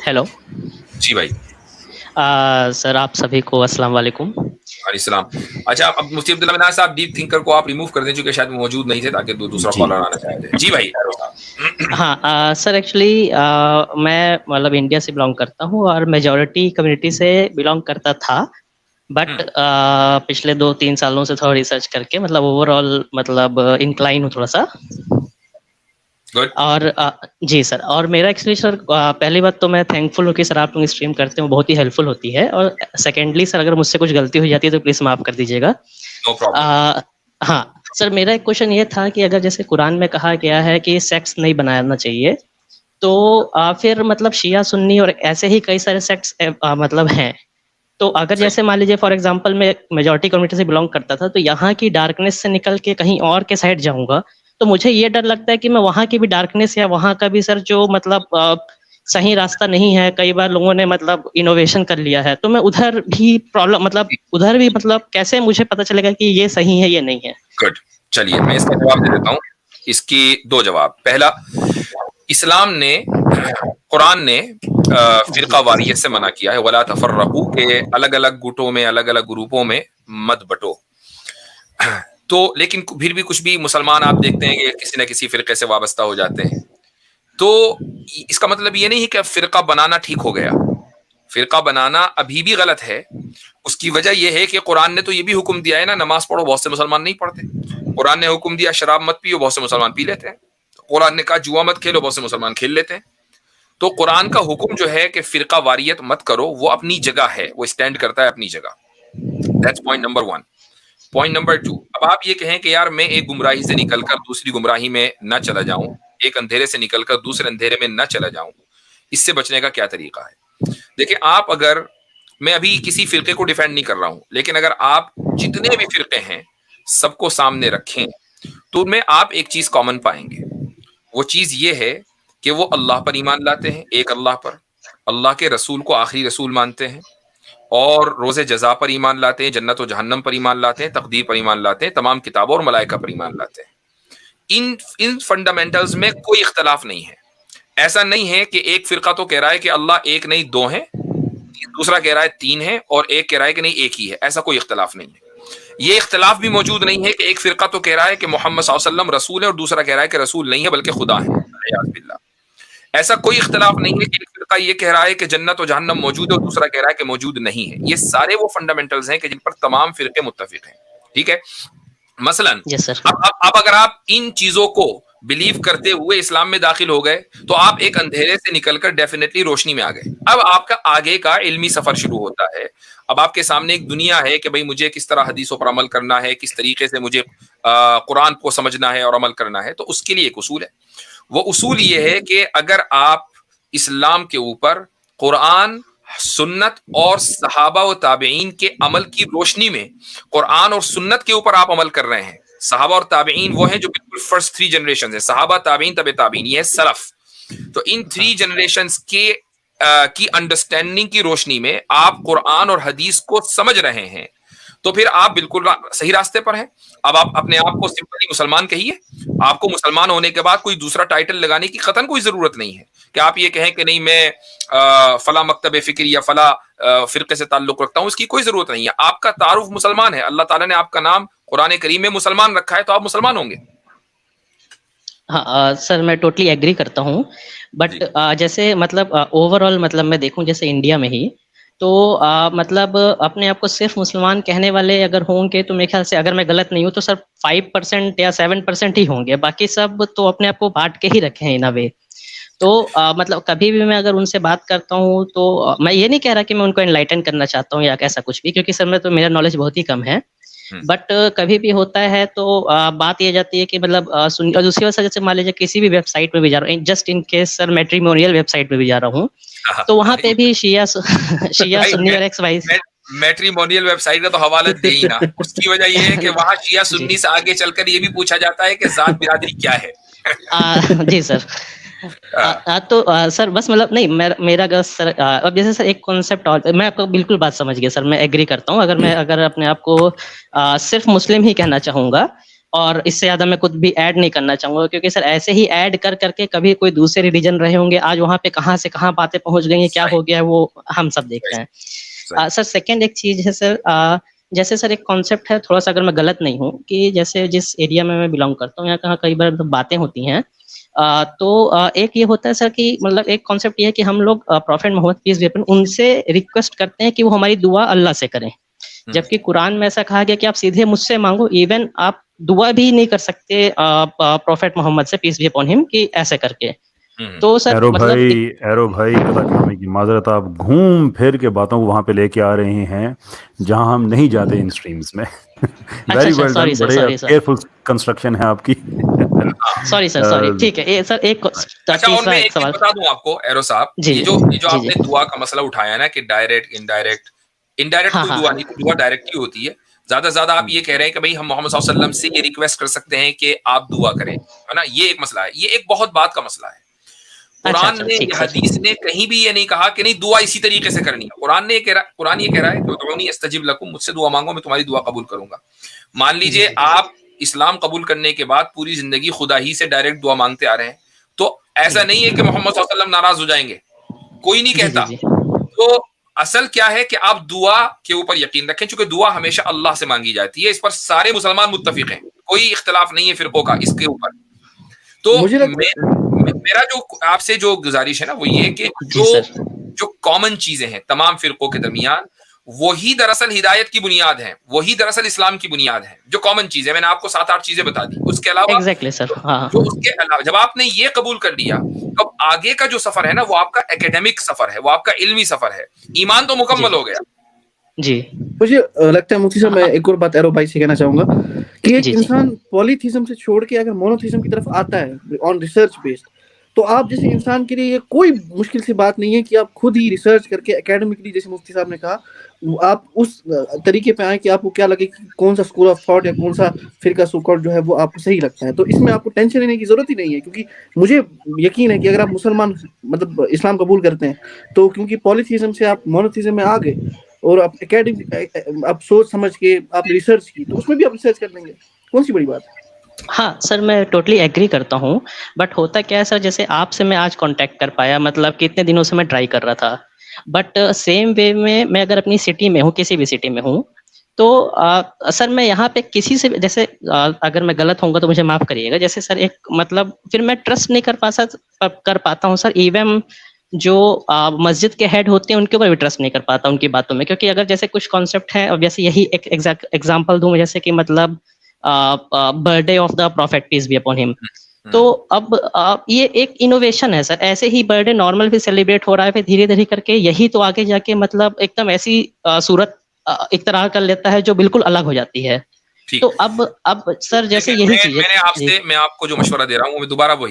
Hello. जी भाई। Sir आप सभी को अस्सलाम वालेकुम। अलैहिस्सलाम। अच्छा, अब मुफ्ती अब्दुल्ला मिनाज साहब डीप थिंकर को आप रिमूव कर दें, चूंकि शायद वो मौजूद नहीं थे, ताकि दूसरा जी कॉलर आना चाहते हैं। जी भाई, हैरो साहब। हाँ सर एक्चुअली मैं मतलब इंडिया से बिलोंग करता हूँ और मेजॉरिटी कम्युनिटी से बिलोंग करता था, बट पिछले 2-3 सालों से थोड़ा रिसर्च करके मतलब ओवरऑल मतलब इंक्लाइन हूँ थोड़ा सा। गुड। और जी सर, और मेरा एक्चुअली सर पहली बात तो मैं थैंकफुल हूँ कि सर आप लोग स्ट्रीम करते हो, बहुत ही हेल्पफुल होती है। और सेकेंडली सर अगर मुझसे कुछ गलती हो जाती है तो प्लीज़ माफ़ कर दीजिएगा। No problem. हाँ सर, मेरा एक क्वेश्चन ये था कि अगर जैसे कुरान में कहा गया है कि सेक्स नहीं बनाना चाहिए, तो फिर मतलब शिया सुन्नी और ऐसे ही कई सारे सेक्ट्स मतलब हैं। तो अगर सही। जैसे मान लीजिए फॉर एग्जांपल मैं मेजॉरिटी कम्युनिटी से बिलोंग करता था, तो यहाँ की डार्कनेस से निकल के कहीं और के साइड जाऊंगा, तो मुझे ये डर लगता है कि मैं वहाँ की भी डार्कनेस या वहाँ का भी सर जो मतलब सही रास्ता नहीं है, कई बार लोगों ने मतलब इनोवेशन कर लिया है, तो मैं उधर भी प्रॉब्लम मतलब उधर भी मतलब कैसे मुझे पता चलेगा कि ये सही है ये नहीं है। गुड। चलिए मैं इसका जवाब दे देता हूँ। इसकी दो जवाब। पहला, इस्लाम ने, कुरान ने जी फिरका वारियत से मना किया है, वला तफर्रकू, के अलग अलग गुटों में, अलग अलग ग्रुपों में मत बटो। तो लेकिन फिर भी कुछ भी मुसलमान आप देखते हैं कि किसी न किसी फिरके से वाबस्ता हो जाते हैं। तो इसका मतलब ये नहीं कि फिरका बनाना ठीक हो गया। फिरका बनाना अभी भी गलत है। उसकी वजह यह है कि कुरान ने तो ये भी हुक्म दिया है ना, नमाज पढ़ो, बहुत से मुसलमान नहीं पढ़ते। कुरान ने हुक्म दिया शराब मत पियो, बहुत से मुसलमान पी लेते हैं। कुरान ने कहा जुआ मत खेलो, बहुत से मुसलमान खेल लेते हैं। तो कुरान का हुक्म जो है कि फिरका वारियत मत करो, वो अपनी जगह है, वो स्टैंड करता है अपनी जगह। That's point number 1। Point number 2, अब आप ये कहें कि यार मैं एक गुमराही से निकलकर दूसरी गुमराही में न चला जाऊं, एक अंधेरे से निकलकर दूसरे अंधेरे में न चला जाऊं, इससे बचने का क्या तरीका है? देखिए, आप अगर, मैं अभी किसी फिरके को डिफेंड नहीं कर रहा हूं, लेकिन अगर आप जितने भी फिरके हैं सबको सामने रखें, तो उनमें आप एक चीज कॉमन पाएंगे। वो चीज ये है कि वो अल्लाह पर ईमान लाते हैं, एक अल्लाह पर, अल्लाह के रसूल को आखिरी रसूल मानते हैं, और रोजे जजा पर ईमान लाते हैं, जन्नत और जहन्नम पर ईमान लाते हैं, तकदीर पर ईमान लाते हैं, तमाम किताबों और मलाइका पर ईमान लाते हैं। इन इन फंडामेंटल्स में कोई इख्तलाफ नहीं है। ऐसा नहीं है कि एक फिरका तो कह रहा है कि अल्लाह एक नहीं दो है, दूसरा कह रहा है तीन है, और एक कह रहा है कि नहीं एक ही है। ऐसा कोई इख्तलाफ नहीं है। ये इख्तलाफ भी मौजूद नहीं है कि एक फिरका तो कह रहा है कि मोहम्मद सल्लल्लाहु अलैहि वसल्लम रसूल है और दूसरा कह रहा है कि रसूल नहीं है बल्कि खुदा है। अलियाज़ बिल्लाह। ऐसा कोई इख्तलाफ नहीं है कि एक फिरका ये कह रहा है कि जन्नत और जहन्नम मौजूद है और दूसरा कह रहा है कि मौजूद नहीं है। ये सारे वो फंडामेंटल्स हैं कि जिन पर तमाम फिरके मुत्तफिक हैं। ठीक है। मसलन यस सर। अब अगर आप इन चीजों को बिलीव करते हुए इस्लाम में दाखिल हो गए, तो आप एक अंधेरे से निकलकर डेफिनेटली रोशनी में आ गए। अब आपका आगे का इल्मी सफर शुरू होता है। अब आपके सामने एक दुनिया है कि भाई मुझे किस तरह हदीसों पर अमल करना है, किस तरीके से मुझे कुरान को समझना है और अमल करना है। तो उसके लिए एक उसूल है। वो उसूल ये है कि अगर आप इस्लाम के ऊपर कुरान, सुन्नत और सहाबा व ताबईन के अमल की रोशनी में, कुरान और सुन्नत के ऊपर आप अमल कर रहे हैं। सहाबा और ताबईन वो हैं जो बिल्कुल फर्स्ट 3 जनरेशन है, सहाबा, ताबईन, तबे ताबईन, ये है सलफ। तो इन 3 जनरेशन के की अंडरस्टैंडिंग की रोशनी में आप कुरान और हदीस को समझ रहे हैं, तो फिर आप बिल्कुल सही रास्ते पर हैं। अब आप अपने आप को सिंपली मुसलमान कहिए। आपको मुसलमान होने के बाद कोई दूसरा टाइटल लगाने की कतन कोई जरूरत नहीं है कि आप ये कहें कि नहीं मैं फला मकतब फिक्र या फला फिरके से ताल्लुक रखता हूं। इसकी कोई जरूरत नहीं है। आपका तारुफ मुसलमान है, अल्लाह ताला ने आपका नाम कुरान करीम में मुसलमान रखा है, तो आप मुसलमान होंगे। हाँ सर मैं टोटली एग्री करता हूँ, बट जैसे मतलब ओवरऑल मतलब मैं देखूँ जैसे इंडिया में ही, तो मतलब अपने आप को सिर्फ मुसलमान कहने वाले अगर होंगे तो मेरे ख्याल से, अगर मैं गलत नहीं हूँ तो सर 5% या 7% ही होंगे, बाकी सब तो अपने आप को बांट के ही रखे हैं इन अ वे। तो मतलब कभी भी मैं अगर उनसे बात करता हूँ तो मैं ये नहीं कह रहा कि मैं उनको एनलाइटन करना चाहता हूँ या ऐसा कुछ भी, क्योंकि सर में तो मेरा नॉलेज बहुत ही कम है। बट कभी भी होता है तो बात ये जाती है कि मतलब और दूसरी वजह से जैसे मान लीजिए किसी भी वेबसाइट में भी जा रहा हूँ, just in case sir matrimonial website में भी जा रहा हूँ, तो वहाँ पे भी शिया शिया सुन्नी और एक्स वाई। मैट्रिमोनियल वेबसाइट का तो हवाला दे ही ना। उसकी वजह यह है कि वहां शिया सुन्नी से आगे चलकर ये भी पूछा जाता है कि जात बिरादरी क्या है। जी सर। तो सर बस मतलब नहीं मेरा अगर सर अब जैसे सर एक कॉन्सेप्ट, और मैं आपको बिल्कुल बात समझ गया सर, मैं एग्री करता हूँ। अगर मैं अगर अपने आप को सिर्फ मुस्लिम ही कहना चाहूँगा, اور اس سے زیادہ میں کچھ بھی ایڈ نہیں کرنا چاہوں گا، کیونکہ سر ایسے ہی ایڈ کر کر کے کبھی کوئی دوسرے ریلیجن رہے ہوں گے، آج وہاں پہ کہاں سے کہاں باتیں پہنچ گئی ہیں، کیا صحیح ہو گیا ہے، وہ ہم سب دیکھ صحیح رہے صحیح ہیں. سر سیکنڈ ایک چیز ہے سر، جیسے سر ایک کانسیپٹ ہے تھوڑا سا، اگر میں غلط نہیں ہوں، کہ جیسے جس ایریا میں بلانگ کرتا ہوں یہاں کہاں کئی بار باتیں ہوتی ہیں، تو ایک یہ ہوتا ہے سر کہ مطلب ایک کانسیپٹ یہ ہے کہ ہم لوگ پروفیٹ محمد پیس بی اپن ان سے ریکویسٹ کرتے ہیں کہ وہ ہماری دعا اللہ سے کریں، جبکہ قرآن میں ایسا کہا گیا کہ آپ سیدھے مجھ سے مانگو، ایون آپ دعا بھی نہیں کر سکتے پروفیٹ محمد سے پیس بی اپون ہم کہ ایسے کر کے. تو سر مطلب ایرو بھائی قطع کلامی کی معذرت، آپ گھوم پھر کے باتوں کو وہاں پہ لے کے آ رہے ہیں جہاں ہم نہیں جاتے ان اسٹریمز میں. اچھا ویری اچھا ویل سوری ڈن، سر بڑے سوری سر کیئرفل کنسٹرکشن ہے آپ کی. سوری سر سوری، ٹھیک ہے یہ سر ایک اچھا، اور تیسرا میں ایک ایک چیز سوال. بتا دوں آپ کو ایرو صاحب، جی یہ جی جو جی آپ جی نے دعا کا مسئلہ اٹھایا نا کہ ڈائریکٹ انڈائریکٹ ہاں کوئی ہاں دعا ہاں نہیں، دعا ڈائریکٹ ہی ہوتی ہے. زیادہ سے زیادہ آپ یہ کہہ رہے ہیں کہ بھائی ہم محمد صلی اللہ علیہ وسلم سے یہ ریکویسٹ کر سکتے ہیں کہ آپ دعا کریں، ہے نا. یہ ایک مسئلہ ہے، یہ ایک بہت بات کا مسئلہ ہے. اچھا قرآن اچھا نے ٹھیک یا سر. حدیث نے کہیں بھی یہ نہیں کہا کہ نہیں دعا اسی طریقے سے کرنی ہے. قرآن یہ کہہ رہا ہے کہ ادعونی استجب لکم، مجھ سے دعا مانگو میں تمہاری دعا قبول کروں گا. مان جی لیجئے جی آپ اسلام قبول کرنے کے بعد پوری زندگی خدا ہی سے ڈائریکٹ دعا مانگتے آ رہے ہیں، تو ایسا جی نہیں ہے کہ محمد صلی اللہ علیہ وسلم ناراض ہو جائیں گے، کوئی نہیں جی جی کہتا. جی تو اصل کیا ہے کہ آپ دعا کے اوپر یقین رکھیں، چونکہ دعا ہمیشہ اللہ سے مانگی جاتی ہے. اس پر سارے مسلمان متفق ہیں، کوئی اختلاف نہیں ہے فرقوں کا اس کے اوپر. تو مجھے لگتا میرا جو آپ سے جو گزارش ہے نا وہ یہ کہ جی سر. جو کامن چیزیں ہیں تمام فرقوں کے درمیان، وہی دراصل ہدایت کی بنیاد ہیں، وہی دراصل اسلام کی بنیاد ہے. جو کامن چیز ہے، میں نے آپ کو 7-8 چیزیں بتا دی. اس کے علاوہ ایگزیکٹلی سر. ہاں اس کے علاوہ جب آپ نے یہ قبول کر لیا، تو اب آگے کا جو سفر ہے نا وہ آپ کا ایکیڈیمک سفر ہے، وہ آپ کا علمی سفر ہے. ایمان تو جی مکمل ہو گیا. جی مجھے لگتا ہے مفتی صاحب، میں ایک اور بات ایرو بھائی سے کہنا چاہوں گا کہ ایک جی جی انسان پولیتھیزم سے چھوڑ کے اگر مونوتھیزم کی طرف آتا ہے آن ریسرچ بیسڈ، تو آپ جیسے انسان کے لیے یہ کوئی مشکل سی بات نہیں ہے کہ آپ خود ہی ریسرچ کر کے اکیڈمکلی، جیسے مفتی صاحب نے کہا، آپ اس طریقے پہ آئیں کہ آپ کو کیا لگے کہ کون سا اسکول آف تھاٹ یا کون سا فرقہ سوکاٹ جو ہے وہ آپ کو صحیح لگتا ہے. تو اس میں آپ کو ٹینشن لینے کی ضرورت ہی نہیں ہے، کیونکہ مجھے یقین ہے کہ اگر آپ مسلمان مطلب اسلام قبول کرتے ہیں تو کیونکہ پولیتھیزم سے آپ مونوتھیزم میں آ گئے اور آپ اکیڈمک آپ سوچ سمجھ کے آپ نے ریسرچ کی، تو اس میں بھی آپ ریسرچ کر لیں گے، کون سی بڑی بات ہے. ہاں سر میں ٹوٹلی ایگری کرتا ہوں، بٹ ہوتا کیا ہے سر، جیسے آپ سے میں آج کانٹیکٹ کر پایا، مطلب کتنے دنوں سے میں ٹرائی کر رہا تھا، بٹ سیم وے میں اگر اپنی سٹی میں ہوں، کسی بھی سٹی میں ہوں، تو سر میں یہاں پہ کسی سے جیسے اگر میں غلط ہوں گا تو مجھے معاف کریے گا، جیسے سر ایک مطلب پھر میں ٹرسٹ نہیں کر پاتا ہوں سر. ایون جو مسجد کے ہیڈ ہوتے ہیں ان کے اوپر بھی ٹرسٹ نہیں کر پاتا ان کی باتوں میں، کیونکہ اگر جیسے کچھ کانسیپٹ ہیں، اور جیسے یہی ایک ایگزامپل دوں، جیسے کہ مطلب birthday of the prophet peace be upon him, تو اب یہ ایک انوویشن ہے سر. ایسے ہی برتھ ڈے نارمل بھی سیلیبریٹ ہو رہا ہے، پھر دھیرے دھیرے کر کے یہی تو آگے جا کے مطلب ایک دم ایسی صورت اختراع کر لیتا ہے جو بالکل الگ ہو جاتی ہے. ٹھیک. تو اب سر جیسے دیکھیں یہی چیز ہے. میں آپ کو جو مشورہ دے رہا ہوں وہ دوبارہ وہ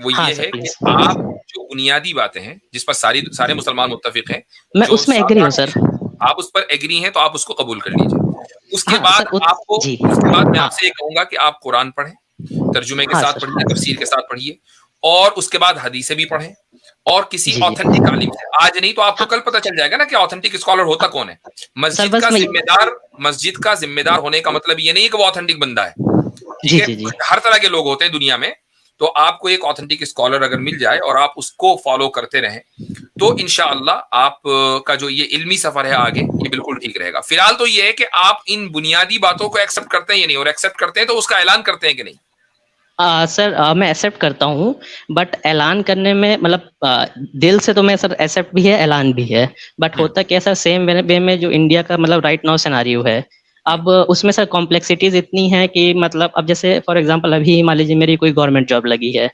ہاں یہ سر ہے کہ پلیز. آپ جو بنیادی باتیں ہیں جس پر سارے مسلمان متفق ہیں، میں جو اس میں ایگری ہوں سر. آپ اس پر ایگری ہیں تو آپ اس کو قبول کر لیجیے. اس کے ہاں بعد سر. جی میں ہاں آپ سے یہ کہوں گا کہ آپ قرآن پڑھیں، ترجمے کے ہاں ساتھ سر. پڑھیے، تفسیر کے ساتھ پڑھیے، اور اس کے بعد حدیثیں بھی پڑھیں، اور کسی جی جی آتھینٹک عالم سے. آج نہیں تو آپ کو ہاں کل پتہ چل جائے گا نا کہ آتھینٹک اسکالر ہوتا کون ہے. سر بس میں مسجد کا ذمہ دار ہونے کا مطلب یہ نہیں ہے کہ وہ آتھینٹک بندہ ہے. ٹھیک جی ہے، جی جی ہر طرح کے لوگ ہوتے ہیں دنیا میں. تو آپ کو ایک آتھینٹک اسکالر اگر مل جائے اور آپ اس کو فالو کرتے رہیں تو انشاءاللہ آپ کا جو یہ علمی سفر ہے آگے یہ بالکل ٹھیک رہے گا. فی الحال تو یہ ہے کہ آپ ان بنیادی باتوں کو ایکسپٹ کرتے ہیں یا نہیں، اور ایکسپٹ کرتے ہیں تو اس کا اعلان کرتے ہیں کہ نہیں. سر میں ایکسیپٹ کرتا ہوں، بٹ اعلان کرنے میں مطلب دل سے تو میں سر ایکسیپٹ بھی ہے، اعلان بھی ہے، بٹ ہوتا کیا سر سیم وے میں جو انڈیا کا مطلب رائٹ ناؤ سیناریو ہے، اب اس میں سر کمپلیکسٹیز اتنی ہیں کہ مطلب اب جیسے فار ایگزامپل ابھی مان لیجیے میری کوئی گورنمنٹ جاب لگی ہے،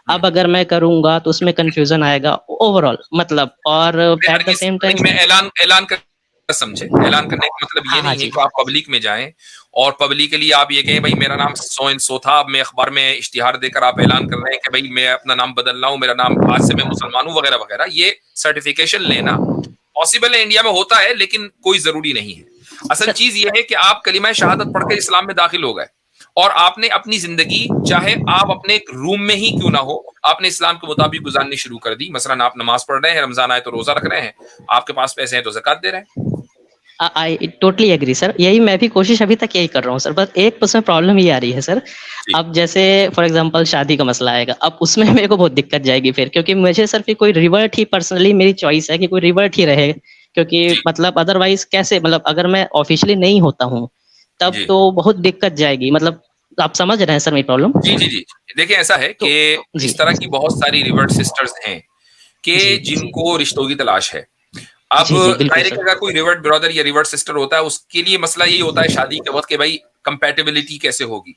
اب اگر میں کروں گا تو اس میں کنفیوژن آئے گا اوور آل مطلب، اور ایٹ دا سیم ٹائم. میں اعلان کر سمجھے، اعلان کرنے کا مطلب یہ ہاں ہاں نہیں ہے جی. کہ آپ پبلک میں جائیں اور پبلکلی آپ یہ کہیں بھائی میرا نام سو اینڈ سو تھا، اب میں اخبار میں اشتہار دے کر آپ اعلان کر رہے ہیں کہ بھائی میں اپنا نام بدل رہا ہوں، میرا نام آج سے میں مسلمان ہوں وغیرہ وغیرہ. یہ سرٹیفکیشن لینا پاسبل ہے، انڈیا میں ہوتا ہے، لیکن کوئی ضروری نہیں ہے. اصل چیز یہ ہے کہ آپ کلمہ شہادت پڑھ کر اسلام میں داخل ہو گئے اور آپ نے اپنی زندگی چاہے آپ اپنے روم میں ہی کیوں نہ ہو آپ نے اسلام کے مطابق گزارنی شروع کر دی. مثلا آپ نماز پڑھ رہے ہیں، رمضان آئے تو روزہ رکھ رہے ہیں، آپ کے پاس پیسے ہیں تو زکات دے رہے ہیں. आई टोटली एग्री सर, यही मैं भी कोशिश अभी तक यही कर रहा हूँ सर, बस एक उसमें प्रॉब्लम ये आ रही है सर, अब जैसे फॉर एग्जांपल शादी का मसला आएगा, अब उसमें मेरे को बहुत दिक्कत जाएगी फिर, क्योंकि मुझे सर फिर कोई रिवर्ट ही पर्सनली मेरी चॉइस है कि कोई रिवर्ट ही रहे, क्योंकि मतलब अदरवाइज कैसे, मतलब अगर मैं ऑफिशियली नहीं होता हूँ तब जी। तो बहुत दिक्कत जाएगी, मतलब आप समझ रहे हैं सर मेरी प्रॉब्लम? जी जी जी, देखिए ऐसा है तो कि जी इस तरह की बहुत सारी रिवर्ट सिस्टर्स हैं कि जी जिनको रिश्तों की तलाश है। अब जी जी बिल्कुल जाहिर है कि सर, अगर कोई रिवर्ट ब्रदर या रिवर्ट सिस्टर होता है, उसके लिए मसला यही होता है शादी के वक्त कि भाई कंपैटिबिलिटी कैसे होगी।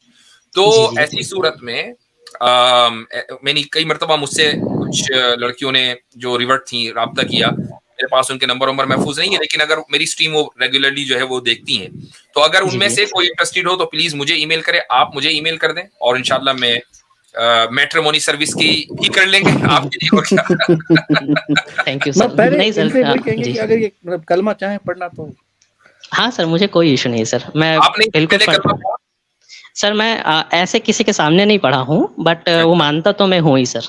तो जी जी ऐसी सूरत में मैंने कई मरतबा मुझसे कुछ लड़कियों ने जो रिवर्ट थी राब्ता किया, मेरे पास उनके नंबर महफूज नहीं है, लेकिन अगर मेरी स्ट्रीम वो रेगुलरली जो है वो देखती हैं, तो अगर जी उनमें जी से कोई इंटरेस्टेड हो तो प्लीज मुझे ईमेल करें, आप मुझे ईमेल कर दें और इंशाल्लाह मैं मैट्रिमोनी सर्विस की भी कर लेंगे आपके लिए, और क्या। थैंक यू मैं सर, पहले नहीं सर इनसे वही कहेंगे जी कि अगर ये मतलब कलमा चाहे पढ़ना तो हाँ सर, मुझे कोई इशू नहीं है सर, मैं आपने बिल्कुल पहले कलमा पढ़ा? सर मैं ऐसे किसी के सामने नहीं पढ़ा हूँ, बट वो मानता तो मैं हूँ ही सर।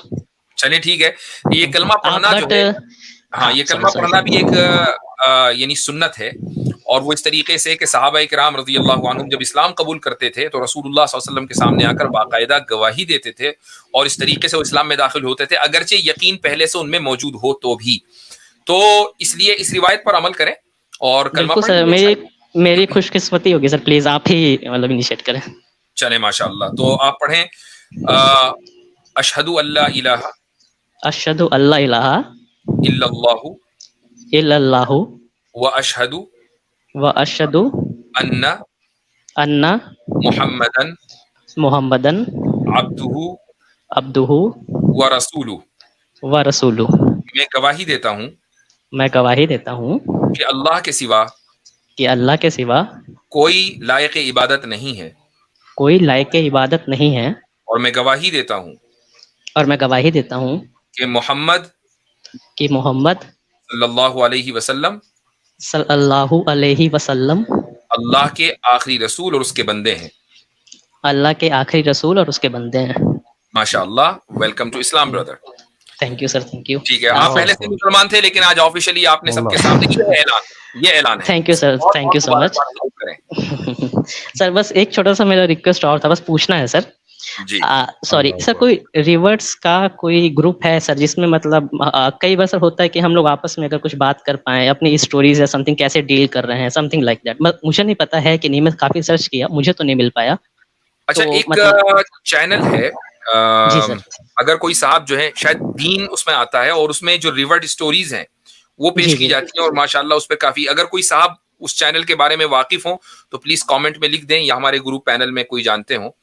चलिए ठीक है, ये कलमा आप पढ़ना जो बट है, हाँ, हाँ ये सॉरी कलमा सॉरी पढ़ना भी एक यानी सुन्नत है, और वो इस तरीके से कि सहाबा इकराम रज़ी अल्लाह अन्हुम जब इस्लाम कबूल करते थे तो रसूलुल्लाह सल्लल्लाहु अलैहि वसल्लम के सामने आकर बाकायदा गवाही देते थे, और इस तरीके से वो इस्लाम में दाखिल होते थे, अगरचे यकीन पहले से उनमें मौजूद हो तो भी। तो इसलिए इस रिवायत पर अमल करें और कलमा बिल्कुल पढ़ सर, लेंगे इंशाअल्लाह। मेरी खुशकिस्मती होगी सर, प्लीज आप ही मतलब इनिशिएट करें। चले माशाअल्लाह, तो आप पढ़ें अशहदु अल्ला इलाहा अशहदु अल्ला इलाहा इल्लल्लाहु इल्लल्लाहु व अशहदु व अशहदु अन्ना अन्ना मुहम्मदन मुहम्मदन अब्दुहु अब्दुहु व रसूलु। व रसूलु। मैं गवाही देता हूँ मैं गवाही देता हूँ कि अल्लाह के सिवा कि अल्लाह के सिवा कोई लायक इबादत नहीं है, कोई लायक इबादत नहीं है, और मैं गवाही देता हूँ और मैं गवाही देता हूँ कि मोहम्मद कि मोहम्मद सल्लल्लाहु अलैहि वसल्लम सल्लल्लाहु अलैहि वसल्लम अल्लाह के आखिरी रसूल और उसके बंदे हैं। अल्लाह के आखिरी रसूल और उसके बंदे हैं। माशाअल्लाह, welcome to Islam brother. Thank you sir, thank you. ठीक है, आप पहले से मुसलमान थे लेकिन आज ऑफिशियली आपने सबके सामने ये ऐलान है। Thank you sir, thank you so much. Sir बस एक छोटा सा मेरा रिक्वेस्ट और था, बस पूछना है सर। जी सॉरी सर, कोई रिवर्ट्स का कोई ग्रुप है सर जिसमें मतलब कई बार सर होता है कि हम लोग आपस में अगर कुछ बात कर पाए अपनी स्टोरीज या समथिंग कैसे डील कर रहे हैं, समथिंग लाइक दैट, मुझे नहीं पता है कि नहीं, मैं काफी सर्च किया, मुझे तो नहीं मिल पाया। अच्छा, तो एक मतलब चैनल है, जी सर, अगर कोई साहब जो है, शायद दीन उसमें आता है, और उसमें जो रिवर्ट स्टोरीज हैं वो पेश जी की जी जाती हैं, और माशाल्लाह उस पर काफी, अगर कोई साहब उस चैनल के बारे में वाकिफ हो तो प्लीज कमेंट में लिख दें, या हमारे ग्रुप पैनल में कोई जानते हो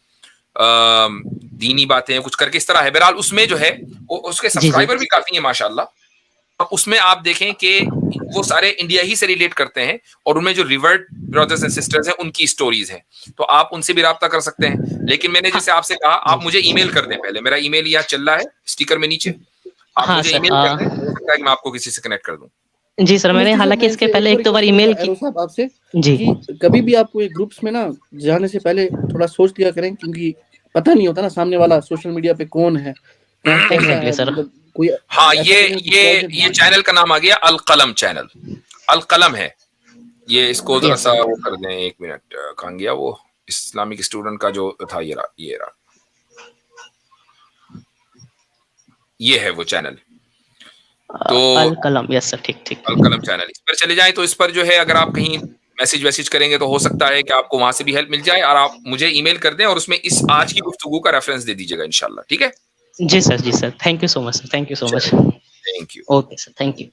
दीनी बातें कुछ करके इस तरह है। बहरहाल उसमें जो है उसके जी जी सब्सक्राइबर भी काफी हैं माशाल्लाह। उसमें आप देखें कि वो सारे इंडिया ही से रिलेट करते हैं, और उनमें जो रिवर्ट ब्रदर्स एंड सिस्टर्स हैं उनकी स्टोरीज हैं, तो आप उनसे भी राब्ता कर सकते हैं। लेकिन मैंने जैसे आपसे कहा, आप मुझे ईमेल कर दें पहले, मेरा ईमेल यहाँ चल रहा है स्टिकर में नीचे, आप हाँ मुझे सर, ईमेल कर दें, हो सकता है कि मैं आपको किसी से कनेक्ट कर दूं। जी सर, मैंने मुफ्ती साहब, हालांकि मैं इसके इनसे पहले एक और एक दो बार रिक्वेस्ट ईमेल करूंगा की। एरो साहब आपसे जी कि कभी भी आप कोई ग्रुप्स में ना जाने से पहले थोड़ा सोच लिया करें, क्योंकि पता नहीं होता ना सामने वाला सोशल मीडिया पे कौन है, कैसा एग्जैक्टली है, सर, मतलब कोई हाँ, ऐसा तो नहीं कि ये चैनल का नाम आ गया अल कलम चैनल, अल कलम है ये। इसको जरा यस सा सर, वो कर दें, एक मिनट, कहाँ गया वो इस्लामिक स्टूडेंट का जो था, ये रहा, ये है वो चैनल। तो अल कलम, यस सर, ठीक ठीक। अल कलम चैनल, इस पर चले जाएं, तो इस पर जो है अगर आप कहीं मैसेज करेंगे तो हो सकता है कि आपको वहां से भी हेल्प मिल जाए, और आप मुझे ईमेल कर दें और उसमें इस आज की गुफ्तगू का रेफरेंस दे दीजिएगा इंशाल्लाह। ठीक है, जी sir, thank you so much sir, thank you so much. Thank you. Okay sir, thank you.